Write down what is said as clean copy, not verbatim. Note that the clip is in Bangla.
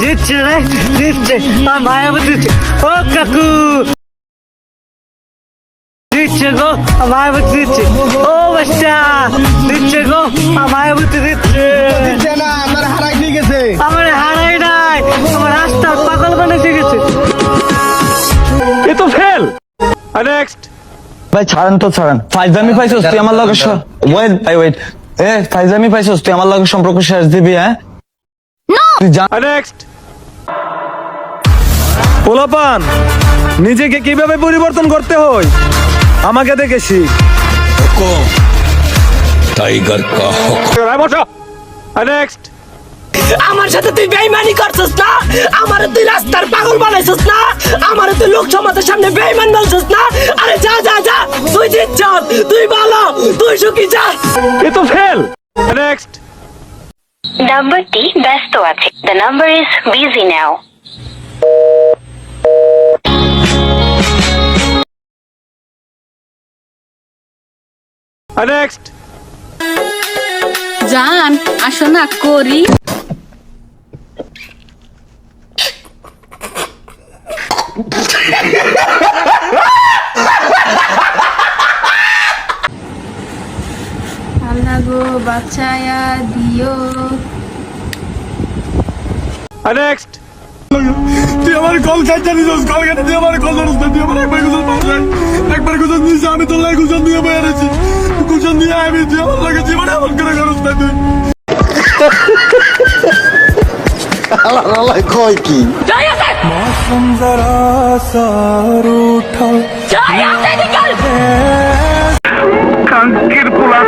দিচ্ছে রে দিচ্ছে আমার মায়াবতী দিচ্ছে ও কাকু দিচ্ছে গো আমার মায়াবতী দিচ্ছে ও বাচ্চা দিচ্ছে গো আমার মায়াবতী দিচ্ছে না আমার হারাই দিয়ে গেছে। আমার হারাই নাই আমার রাস্তা পাগল বানিয়ে গেছে এ তো ফেল। নেক্সট ভাই ছাড়েন তো ছাড়েন। ফাইজামি পাইছস তুই আমার লগে ওয়েট ভাই ওয়েট এ ফাইজামি পাইছস তুই আমার লগে সম্পর্ক শেষ দিবি হ্যাঁ তুই জান নেক্সট পোলাপান নিজেকে কিভাবে পরিবর্তন করতে হয় আমাকে দেখে শিখ। टाइगर का हुक्म। নেক্সট আমার সাথে তুই বেইমানি করছিস না, আমার তুই রাস্তার পাগল বানাইছিস না, আমার তুই লোক সমাজের সামনে বেইমান বলছিস না। আরে যা যা যা, তুই জিতছ, তুই ভালো, তুই সুখী যা। এ তো ফেল। নেক্সট নাম্বারটি ব্যস্ত আছে। The number is busy now. Next জান আসো না করি। আল্লাহ গো বাঁচায়া দিও। নেক্সট তুই আমার কল কাটতে দিছস, কল কাটতে তুই আমার কল ধরছ না, তুই আমার একবার গুজন মারছ, একবার গুজন দিছ, আমি তোর লাগে গুজন দিয়ে বেরিয়েছি, গুজন দিয়ে আমি তুই আমার লাগে জীবনে এমন করে করছ না তুই। আল্লাহ কয় কি যাই আছে मौसम जरा सा रूठा যাই আছে নিকাল। কাঙ্কির পোলা